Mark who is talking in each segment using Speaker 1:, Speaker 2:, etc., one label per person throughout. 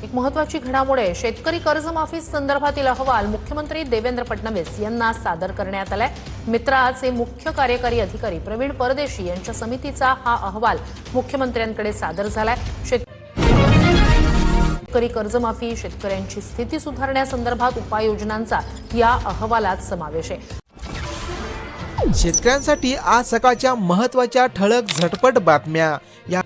Speaker 1: एक महत्त्वाची घडामोड आहे। शेतकरी कर्जमाफी संदर्भातील अहवाल मुख्यमंत्री देवेंद्र फडणवीस यांना सादर करण्यात आलाय। मित्राचे मुख्य कार्यकारी अधिकारी प्रवीण परदेशी यांच्या समितीचा हा अहवाल मुख्यमंत्र्यांकडे सादर झालाय। शेतकरी कर्जमाफी, शेतकऱ्यांची स्थिती सुधारण्यासंदर्भात उपाययोजनांचा या अहवालात समावेश आहे।
Speaker 2: शेतकऱ्यांसाठी आज सकाळच्या महत्त्वाच्या ठळक झटपट बातम्या। या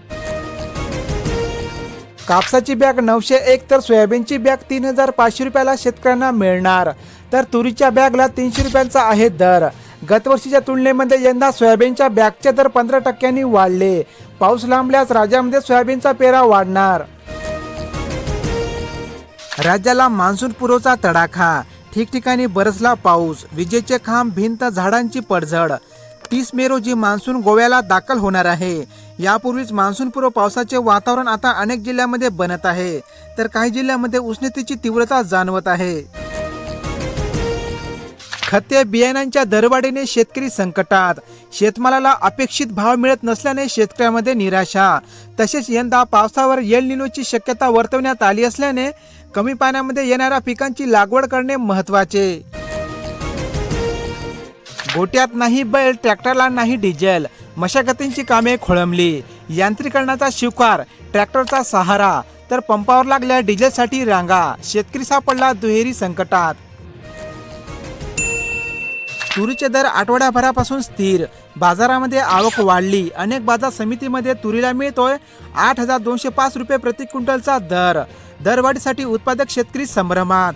Speaker 2: कापसाची बॅग 901 तर सोयाबीनची बॅग 3500 रुपयाला शेतकऱ्यांना मिळणार, तर तुरीच्या बॅगला 300 रुपयांचा आहे दर। गतवर्षीच्या तुलनेमध्ये यंदा सोयाबीनच्या बॅगचे दर 15% वाढले। पाऊस लांबल्यास राज्यामध्ये सोयाबीनचा पेरा वाढणार। राज्याला मान्सून पूर्वचा तडाखा, ठिकठिकाणी बरसला पाऊस, विजेचे खांब, भिंत, झाडांची पडझड। 30 मे रोजी मान्सून गोव्याला दाखल होणार आहे। यापूर्वीच मान्सूनपूर्व पावसाचे वातावरण आता अनेक जिल्ह्यांमध्ये बनत आहे, तर काही जिल्ह्यांमध्ये उष्णतेची तीव्रता जाणवत आहे। खते बियाण्यांच्या दरवाढीने शेतकरी संकटात, शेतमालाला अपेक्षित भाव मिळत नसल्याने शेतकऱ्यांमध्ये निराशा। तसेच यंदा पावसावर एल निनोची शक्यता वर्तवण्यात आली असल्याने कमी पाण्यामध्ये येणाऱ्या पिकांची लागवड करणे महत्त्वाचे। गोट्यात नाही बैल, ट्रॅक्टरला नाही डिझेल, मशागतींची कामे खोळंबली। यांत्रिकरणाचा शिवकार, ट्रॅक्टरचा सहारा, तर पंपावर लागल्या डिझेलसाठी रांगा। शेतकरी सापडला दुहेरी संकटात। तुरीचे दर आठवड्याभरापासून स्थिर, बाजारामध्ये आवक वाढली। अनेक बाजार समितीमध्ये तुरीला मिळतोय 8205 रुपये प्रति क्विंटलचा दर। दरवाढीसाठी उत्पादक शेतकरी संभ्रमात।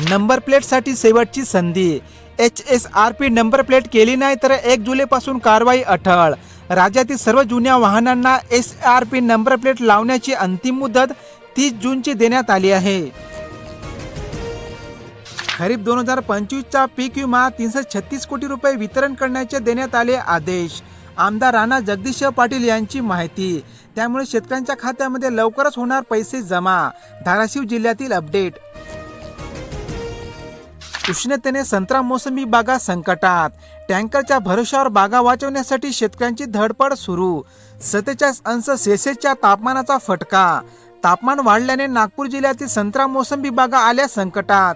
Speaker 2: नंबर प्लेटसाठी शेवटची संधी, HSRP नंबर प्लेट केली नाही तर 1 जुलैपासून कारवाई अटळ। राज्यातील सर्व जुन्या वाहनांना SRP नंबर प्लेट लावण्याची अंतिम मुदत 30 जूनची देण्यात आली आहे। खरीप 2025चा पीक विमा 336 कोटी रुपये वितरण करण्याचे देण्यात आले आदेश। आमदार राणा जगदीश पाटील यांची माहिती। त्यामुळे शेतकऱ्यांच्या खात्यामध्ये लवकरच होणार पैसे जमा। धाराशिव जिल्ह्यातील अपडेट। उष्णतेने संत्रा मोसंबी बागा संकटात, टँकरच्या भरोश्यावर बागा वाचवण्यासाठी शेतकऱ्यांची धडपड सुरू। 47 अंश सेल्सिअसच्या तापमानाचा फटका, तापमान वाढल्याने नागपूर जिल्ह्यातील संत्रा मोसंबी बागा आल्या संकटात।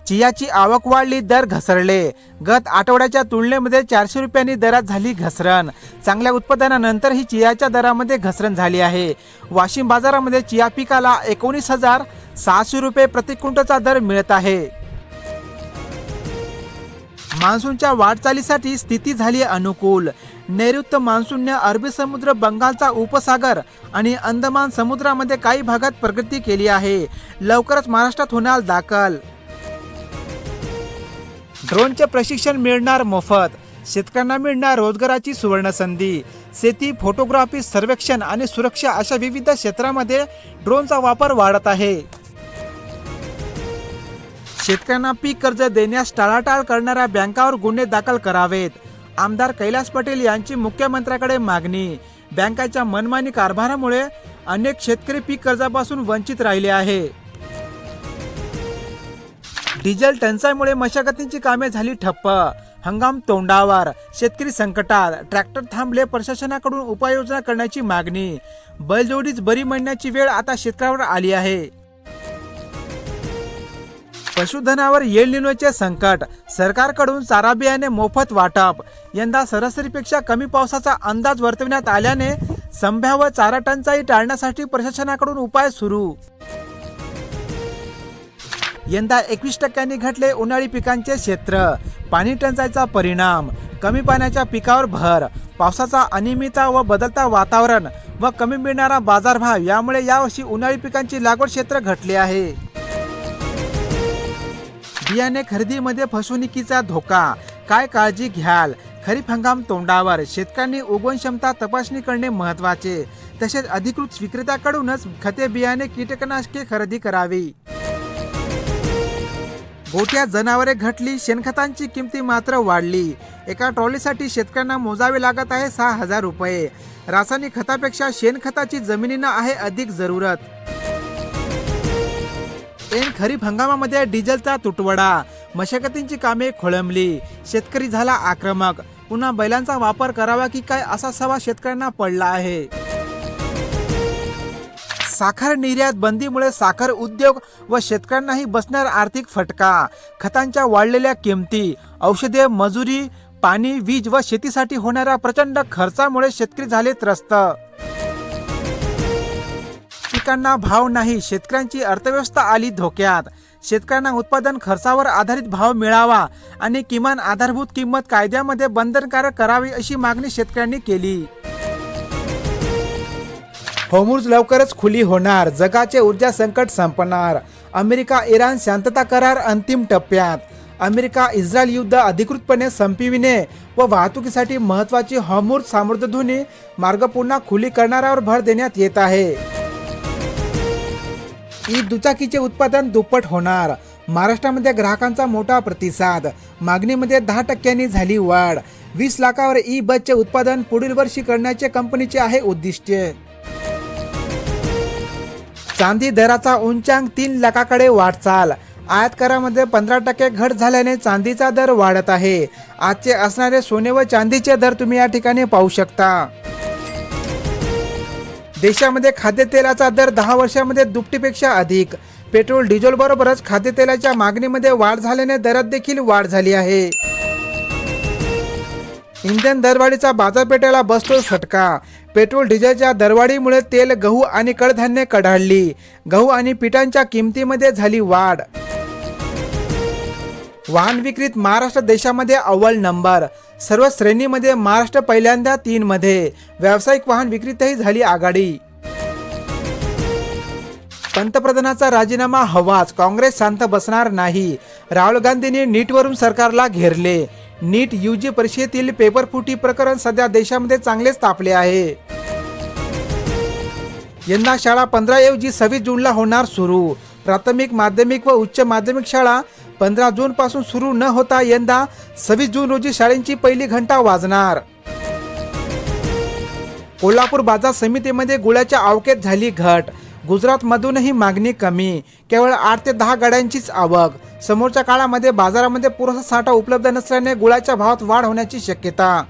Speaker 2: चियाची आवक वाढली, दर घसरले। गत आठवड्याच्या तुलनेमध्ये 400 रुपयांनी दरात झाली घसरण। चांगल्या उत्पादनानंतर ही चियाच्या दरामध्ये घसरण झाली आहे। वाशिम बाजारामध्ये चिया पिकाला 19,600 रुपये प्रति क्विंटलचा दर मिळत आहे। मान्सूनच्या वाटचालीसाठी स्थिती झाली अनुकूल। नैऋत्य मान्सूनने अरबी समुद्र, बंगालचा उपसागर आणि अंदमान समुद्रामध्ये काही भागात प्रगती केली आहे। लवकरच महाराष्ट्रात होणार दाखल। ड्रोनचे प्रशिक्षण मिळणार मोफत, शेतकऱ्यांना मिळणार रोजगाराची सुवर्ण संधी। शेती, फोटोग्राफी, सर्वेक्षण आणि सुरक्षा अशा विविध क्षेत्रामध्ये ड्रोनचा वापर वाढत आहे। शेतकऱ्यांना पीक कर्ज देण्यास टाळाटाळ करणाऱ्या बँकांवर गुन्हे दाखल करावेत, आमदार कैलास पटेल यांची मुख्यमंत्र्यांकडे मागणी। बँकांच्या मनमानी कारभारामुळे अनेक शेतकरी पीक कर्जापासून वंचित राहिले आहे। डिझेल टंचाईमुळे मशागतींची कामे झाली ठप्प, हंगाम तोंडावर, शेतकरी संकटात। ट्रॅक्टर थांबले, प्रशासनाकडून उपाययोजना करण्याची मागणी। बैलजोडीच बरी म्हणण्याची वेळ आता शेतकऱ्यावर आली आहे। पशुधनावर एल निनोचे संकट, सरकारकडून चारा बियाणे मोफत वाटप। यंदा सरासरीपेक्षा कमी पावसाचा अंदाज वर्तवण्यात आल्याने संभाव्य चारा टंचाई टाळण्यासाठी प्रशासनाकडून उपाय सुरू। यंदा 21% घटले उन्हाळी पिकांचे क्षेत्र, पाणी टंचाईचा परिणाम। कमी पाण्याच्या पिकावर भर, पावसाचा अनियमितता व बदलता वातावरण व कमी मिळणारा बाजारभाव यामुळे यावर्षी उन्हाळी पिकांची लागवड क्षेत्र घटले आहे। बियाणे खरेदीमध्ये फसवणुकीचा धोका, काय काळजी घ्याल? खरीप हंगाम तोंडावर, शेतकऱ्यांनी उगवण क्षमता तपासणी करणे महत्त्वाचे। तसेच अधिकृत विक्रेत्याकडूनच खते, बियाणे, कीटकनाशके खरेदी करावी। गोठ्यात जनावरे घटली, शेणखतांची किमती मात्र वाढली। एका ट्रॉलीसाठी शेतकऱ्यांना मोजावे लागत आहे 6,000 रुपये। रासायनिक खतापेक्षा शेणखताची जमिनींना आहे अधिक जरूरत। ऐन खरीप हंगामामध्ये डिझेलचा तुटवडा, मशागतींची कामे खोळंबली। शेतकरी झाला आक्रमक, पुन्हा बैलांचा वापर करावा की काय असा सवाल शेतकऱ्यांना पडला आहे। साखर निर्यात बंदीमुळे साखर उद्योग व शेतकऱ्यांनाही बसणार आर्थिक फटका. खतांच्या वाढलेल्या किमती, औषधे, मजुरी, पाणी, वीज व शेतीसाठी होणाऱ्या प्रचंड खर्चामुळे शेतकरी झाले त्रस्त. पिकांना भाव नाही, शेतकऱ्यांची अर्थव्यवस्था आली धोक्यात. शेतकऱ्यांना उत्पादन खर्चावर आधारित भाव मिळावा आणि किमान आधारभूत किंमत कायद्यामध्ये बंधनकारक करावी अशी मागणी शेतकऱ्यांनी केली. होर्मुझ लवकरच खुली होणार, जगाचे ऊर्जा संकट संपणार. अमेरिका इराण शांतता करार अंतिम टप्प्यात. अमेरिका इस्रायल युद्ध अधिकृतपणे संपविणे व वाहतुकीसाठी महत्त्वाची होर्मुझ सामुद्रधुनी मार्ग पुन्हा खुली करण्यावर भर देण्यात येत आहे. ई दुचाकीचे उत्पादन दुप्पट होणार. महाराष्ट्रामध्ये ग्राहकांचा मोठा प्रतिसाद. मागणीमध्ये 10% झाली वाढ. 20 लाखावर ई बसचे उत्पादन पुढील वर्षी करण्याचे कंपनीचे आहे उद्दिष्ट. चांदी दराचा उंचांक 3 लाखाकडे वाटचाल. आयात करामध्ये 15% घट झाल्याने चांदीचा दर वाढत आहे. आजचे असणारे सोने व चांदीचे दर तुम्ही या ठिकाणी पाहू शकता. देशामध्ये खाद्यतेलाचा दर 10 वर्षांमध्ये दुपटीपेक्षा अधिक. पेट्रोल डिझेल बरोबरच खाद्यतेलाच्या मागणीमध्ये वाढ झाल्याने दरात देखील वाढ झाली आहे. इंधन दरवाढीचा बाजारपेठेला बसतो फटका. पेट्रोल डिझेलच्या दरवाढीमुळे तेल, गहू आणि कडधान्ये कडाडली. गहू आणि पिठांच्या किमतीमध्ये झाली वाढ. वाहन विक्रीत महाराष्ट्र देशामध्ये अव्वल नंबर. सर्व श्रेणीमध्ये महाराष्ट्र पहिल्यांदा 3 मध्ये. व्यावसायिक वाहन विक्रीतही झाली आघाडी. पंतप्रधानांचा राजीनामा हवाच, काँग्रेस शांत बसणार नाही. राहुल गांधींनी नीटवरून सरकारला घेरले. नीट UG परीक्षेतील पेपरफुटी प्रकरण सध्या देशामध्ये चांगलेच तापले आहे. यंदा शाळा 15 ऐवजी 26 जूनला होणार सुरू. प्राथमिक, माध्यमिक व उच्च माध्यमिक शाळा 15 जून पासून सुरू न होता यंदा 26 जून रोजी शाळेंची पहिली घंटा वाजणार. कोल्हापूर बाजार समितीमध्ये गुळाच्या आवकेत झाली घट. गुजरातमधूनही मागणी कमी. केवळ 8 ते 10 गाड्यांचीच आवक. समोरच्या काळामध्ये बाजारामध्ये पुरेसा साठा उपलब्ध नसल्याने गुळाच्या भावात वाढ होण्याची शक्यता.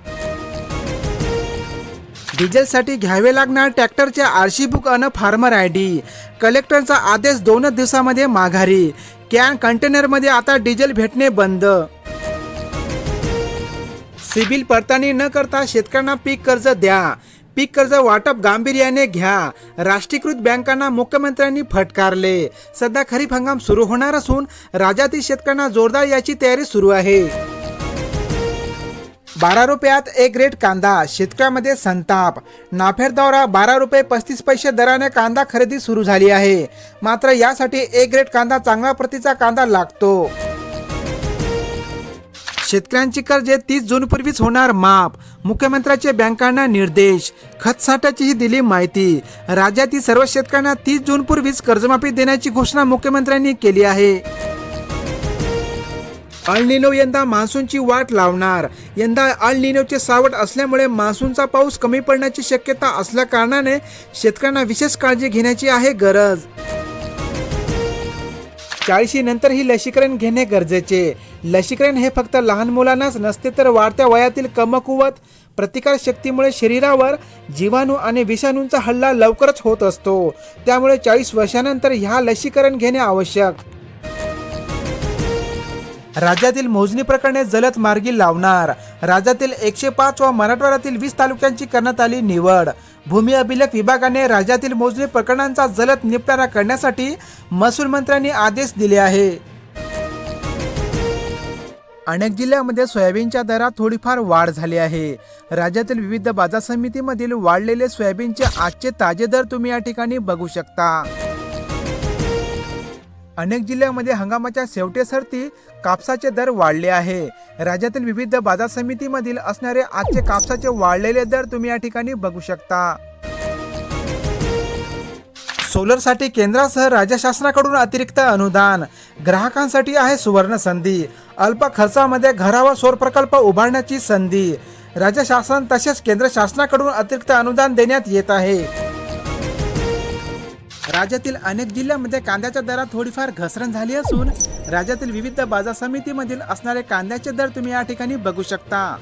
Speaker 2: डिझेलसाठी घ्यावे लागणार ट्रॅक्टरचे RC बुक अन फार्मर ID. कलेक्टरचा आदेश 2 दिवसामध्ये माघारी. कॅन कंटेनरमध्ये आता डिझेल भेटणे बंद. सिबिल पडताळणी न करता शेतकऱ्यांना पीक कर्ज द्या. पीक कर्ज वाटप गांभीर्याने घ्या. राष्ट्रीयकृत बँकांना मुख्यमंत्र्यांनी फटकारले. सध्या खरीप हंगाम सुरू होणार असून राज्यातील शेतकऱ्यांना जोरदार याची तयारी सुरू आहे. 12 रुपयात A ग्रेड कांदा. शेतकऱ्यामध्ये संताप. नाफेडद्वारा 12 रुपये 35 पैसे दराने कांदा खरेदी सुरू झाली आहे. मात्र यासाठी A ग्रेड कांदा चांगल्या प्रतीचा कांदा लागतो. शेतकऱ्यांची कर्जे 30 जूनपूर्वीच होणार माफ. मुख्यमंत्र्यांचे बँकांना निर्देश. खतसाठ्याचीही दिली माहिती. राज्यातील सर्व शेतकऱ्यांना 30 जूनपूर्वीच कर्जमाफी देण्याची घोषणा मुख्यमंत्र्यांनी केली आहे. अल निनो यंदा मान्सूनची वाट लावणार. यंदा अल निनोचे सावट असल्यामुळे मान्सूनचा पाऊस कमी पडण्याची शक्यता असल्या कारणाने शेतकऱ्यांना विशेष काळजी घेण्याची आहे गरज. 40 नंतरही लसीकरण घेणे गरजेचे. लसीकरण हे फक्त लहान मुलांनाच नसते तर वाढत्या वयातील कमकुवत प्रतिकारशक्तीमुळे शरीरावर जीवाणू आणि विषाणूंचा हल्ला लवकरच होत असतो. त्यामुळे 40 वर्षानंतर ह्या लसीकरण घेणे आवश्यक. राज्यातील मोजणी प्रकरणे जलद मार्गी लावणार. राज्यातील 105 व मराठवाड्यातील 20 तालुक्यांची करण्यात आली निवड. भूमी अभिलेख विभागाने राज्यातील मोजणी प्रकरणांचा जलद निपटारा करण्यासाठी महसूल मंत्र्यांनी आदेश दिले आहे. अनेक जिल्ह्यांमध्ये सोयाबीनच्या दरात थोडीफार वाढ झाली आहे. राज्यातील विविध बाजार समितीमधील वाढलेले सोयाबीनचे आजचे ताजे दर तुम्ही या ठिकाणी बघू शकता. अनेक जिल्ह्यांमध्ये हंगामाच्या शेवटीसरती कापसाचे दर वाढले आहे. राज्यातील विविध बाजार समितीमधील असणारे आजचे कापसाचे वाढलेले दर तुम्ही या ठिकाणी बघू शकता. सोलरसाठी केंद्रासह राज्य शासनाकडून अतिरिक्त अनुदान. ग्राहकांसाठी आहे सुवर्ण संधी. अल्प खर्चामध्ये घरावर सौर प्रकल्प उभारण्याची संधी. राज्य शासन तसेच केंद्र शासनाकडून अतिरिक्त अनुदान देण्यात येत आहे. राज्यातील अनेक जिल्ह्यांमध्ये कांद्याच्या दरात थोडीफार घसरण झाली असून राज्यातील विविध बाजार समितीमधील असणारे कांद्याचे दर तुम्ही या ठिकाणी बघू शकता.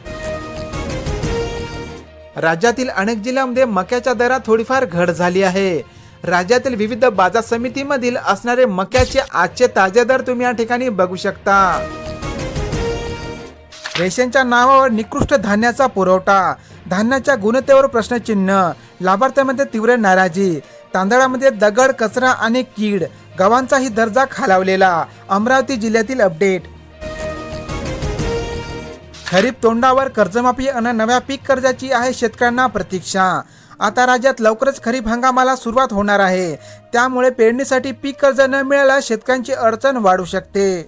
Speaker 2: राज्यातील अनेक जिल्ह्यांमध्ये मक्याच्या दरात थोडीफार घट झाली आहे. राज्यातील विविध बाजार समितीमधील असणारे मक्याचे आजचे ताजे दर तुम्ही या ठिकाणी बघू शकता. रेशनच्या नावावर निकृष्ट धान्याचा पुरवठा, धान्याच्या गुणवत्तेवर प्रश्नचिन्ह, लाभार्थ्यांमध्ये तीव्र नाराजी, तांदळामध्ये दगड, कचरा आणि कीड, गव्हांचाही दर्जा खालावलेला. अमरावती जिल्ह्यातील अपडेट. खरीप तोंडावर कर्जमाफी आणि नव्या पीक कर्जाची आहे शेतकऱ्यांना प्रतीक्षा. आता राज्यात लवकरच खरीप हंगामाला सुरुवात होणार आहे, त्यामुळे पेरणीसाठी पीक कर्ज न मिळाल्यास शेतकऱ्यांची अडचण वाढू शकते.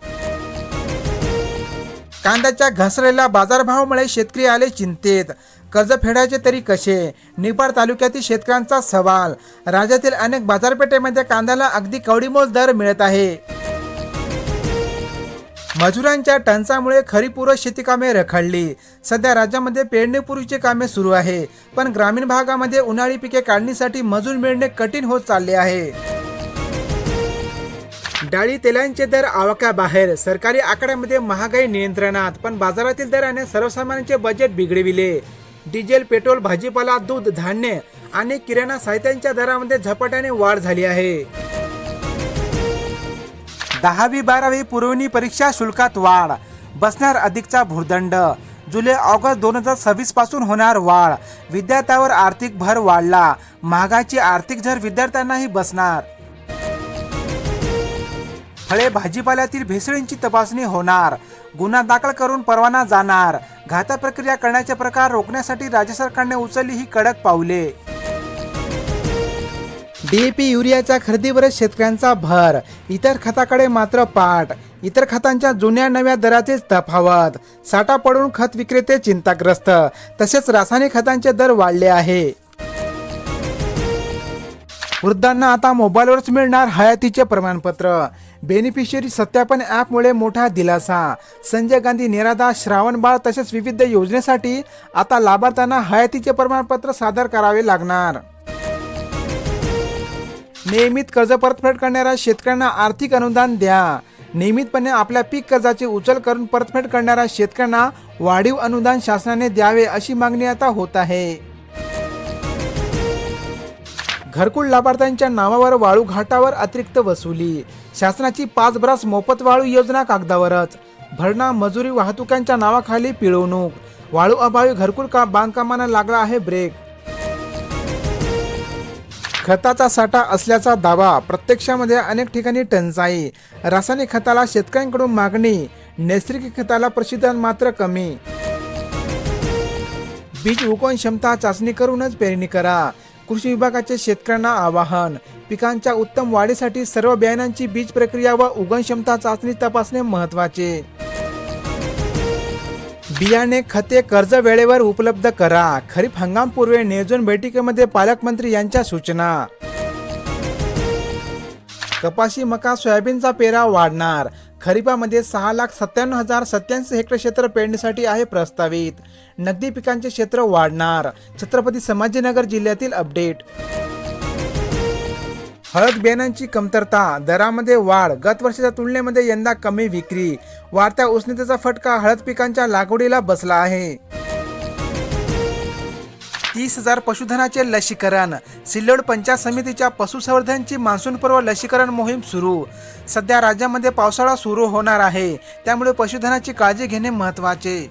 Speaker 2: कांद्याच्या घसरलेल्या बाजारभावामुळे शेतकरी आले चिंतेत. कर्ज फेडायचे तरी कसे? निफाड तालुक्यातील शेतकऱ्यांचा सवाल. राज्यातील अनेक बाजारपेठेमध्ये कांद्याला अगदी कवडीमोल दर मिळत आहे. मजुरांच्या टंचामुळे खरीपपूर्व शेती कामे रखडली. सध्या राज्यामध्ये पेरणीपूर्वीची कामे सुरू आहे, पण ग्रामीण भागामध्ये उन्हाळी पिके काढणीसाठी मजूर मिळणे कठीण होत चालले आहे. डाळी तेलांचे दर आवाक्याबाहेर. सरकारी आकड्यामध्ये महागाई नियंत्रणात, पण बाजारातील दराने सर्वसामान्यांचे बजेट बिघडविले. डिझेल, पेट्रोल, भाजीपाला, दूध, धान्य आणि किराणा साहित्यांच्या दरामध्ये झपाट्याने वाढ झाली आहे. 10वी-12वी पुरवणी परीक्षा शुल्कात वाढ, बसणार अधिकचा भुर्दंड. जुलै-ऑगस्ट 2026 पासून होणार वाढ. विद्यार्थ्यावर आर्थिक भर वाढला, महागाईची आर्थिक झळ विद्यार्थ्यांनाही बसणार. फळे भाजीपाल्यातील भेसळींची तपासणी होणार, गुन्हा दाखल करून परवाना जाणार. घातक प्रक्रिया करण्याचे प्रकार रोखण्यासाठी राज्य सरकारने उचलली ही कडक पावले. DAP युरियाच्या खरेदीवरच शेतकऱ्यांचा भर, इतर खताकडे मात्र पाठ. इतर खतांच्या जुन्या नव्या दराचेच तफावत. साठा पडून खत विक्रेते चिंताग्रस्त. तसेच रासायनिक खतांचे दर वाढले आहे. वृद्धांना आता मोबाईलवरच मिळणार हयातीचे प्रमाणपत्र. बेनिफिशियरी सत्यापन ॲपमुळे मोठा दिलासा. संजय गांधी निराधार, श्रावणबाळ तसेच विविध योजनेसाठी आता लाभार्थ्यांना हयातीचे प्रमाणपत्र सादर करावे लागणार. नियमित कर्ज परतफेड करणाऱ्या शेतकऱ्यांना आर्थिक अनुदान द्या. नियमितपणे आपल्या पीक कर्जाची उचल करून परतफेड करणाऱ्या शेतकऱ्यांना वाढीव अनुदान शासनाने द्यावे अशी मागणी आता होत आहे. घरकुल लाभार्थ्यांच्या नावावर वाळू घाटावर अतिरिक्त वसुली. शासनाची 5 ब्रास मोफत वाळू योजना कागदावरच. भरणा, मजुरी, वाहतुकांच्या नावाखाली पिळवणूक. वाळू अभावी घरकुल बांधकामांना लागला आहे ब्रेक. खताचा साठा असल्याचा दावा, प्रत्यक्षामध्ये अनेक ठिकाणी टंचाई. रासायनिक खताला शेतकऱ्यांकडून मागणी, नैसर्गिक खताला प्रतिदान मात्र कमी. बीज उगवण क्षमता चाचणी करूनच पेरणी करा. कृषी विभागाचे शेतकऱ्यांना आवाहन. पिकांच्या उत्तम वाढीसाठी सर्व बियाणांची बीज प्रक्रिया व उगवण क्षमता चाचणी तपासणे महत्त्वाचे. बियाणे, खते, कर्ज वेळेवर उपलब्ध करा. खरीप हंगामपूर्वी नियोजन बैठकीमध्ये पालकमंत्री यांच्या सूचना. कपाशी, मका, सोयाबीनचा पेरा वाढणार. खरीपामध्ये 6,97,087 हेक्टर क्षेत्र पेरणीसाठी आहे प्रस्तावित. नगदी पिकांचे क्षेत्र वाढणार. छत्रपती संभाजीनगर जिल्ह्यातील अपडेट. हळद बियाणांची कमतरता, दरामध्ये वाढ. गत वर्षाच्या तुलनेमध्ये यंदा कमी विक्री. वाढत्या उष्णतेचा फटका हळद पिकांच्या लागवडीला बसला आहे. 30,000 पशुधनाचे लसीकरण. सिल्लोड पंचायत समितीच्या पशुसंवर्धनची मान्सूनपूर्व लसीकरण मोहीम सुरू. सध्या राज्यामध्ये पावसाळा सुरू होणार आहे, त्यामुळे पशुधनाची काळजी घेणे महत्त्वाचे.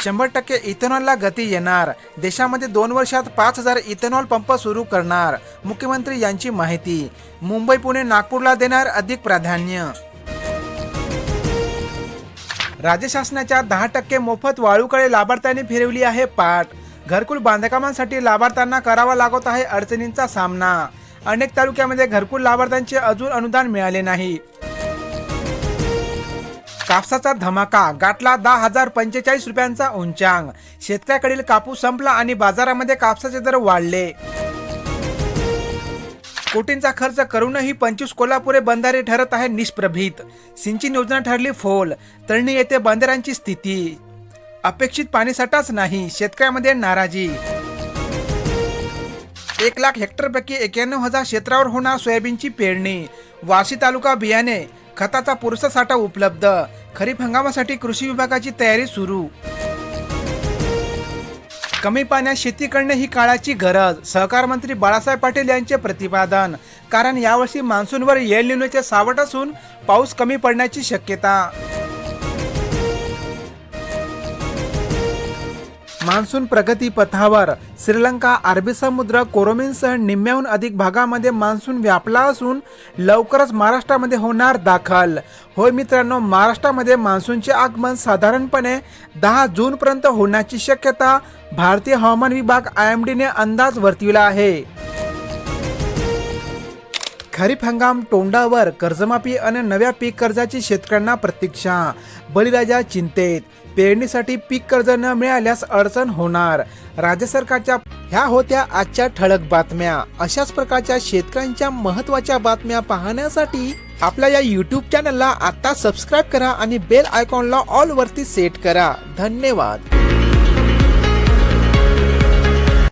Speaker 2: 100% इथेनॉलला गती येणार. देशामध्ये 2 वर्षात 5,000 इथेनॉल पंप सुरू करणार. मुख्यमंत्री यांची माहिती. मुंबई, पुणे, नागपूरला देणार अधिक प्राधान्य. राज्य शासनाच्या 10% मोफत वाळूकडे लाभार्थ्यांनी फिरवली आहे पाठ. घरकुल बांधकामांसाठी लाभार्थ्यांना करावा लागत आहे अडचणींचा सामना. अनेक तालुक्यामध्ये घरकुल लाभार्थ्यांचे अजून अनुदान मिळाले नाही. कापसाचा धमाका, गाठला 10,045 रुपयांचा उंचांक. शेतकऱ्याकडील कापूस संपला आणि बाजारामध्ये कापसाचे दर वाढले. कोटींचा खर्च करूनही 25 कोल्हापुरे बंधारे ठरत आहे निष्प्रभीत. सिंचन योजना ठरली फोल. तळणी येथे बंधाऱ्यांची स्थिती. अपेक्षित पाणीसाठाच नाही, शेतकऱ्यामध्ये नाराजी. 1,00,000 हेक्टरपैकी 91,000 क्षेत्रावर होणार सोयाबीनची पेरणी. वाशी तालुका बियाणे खताचा पुरेसा साठा उपलब्ध. खरीप हंगामासाठी कृषी विभागाची तयारी सुरू. कमी पाण्यात शेती करणे ही काळाची गरज. सहकार मंत्री बाळासाहेब पाटील यांचे प्रतिपादन. कारण यावर्षी मान्सूनवर एल निनोचे सावट असून पाऊस कमी पडण्याची शक्यता. मान्सून प्रगती पथावर. श्रीलंका, अरबी समुद्र, कोरोमिनसह निम्म्याहून अधिक भागामध्ये मान्सून व्यापला असून लवकरच महाराष्ट्रामध्ये होणार दाखल. होय मित्रांनो, महाराष्ट्रामध्ये मान्सूनचे आगमन साधारणपणे 10 जूनपर्यंत होण्याची शक्यता भारतीय हवामान विभाग IMDने अंदाज वर्तविला आहे. खरीप हंगाम तोंडावर. कर्जमाफी आणि नव्या पीक कर्जाची शेतकऱ्यांना प्रतीक्षा. बळीराजा चिंतेत. पेरणीसाठी पीक कर्ज न मिळाल्यास अडचण होणार. राज्य सरकारच्या ह्या होत्या आजच्या ठळक बातम्या. अशाच प्रकारच्या शेतकऱ्यांच्या महत्त्वाच्या बातम्या पाहण्यासाठी आपल्या या YouTube चॅनलला आता सबस्क्राईब करा आणि बेल आयकॉनला ऑल वरती सेट करा. धन्यवाद.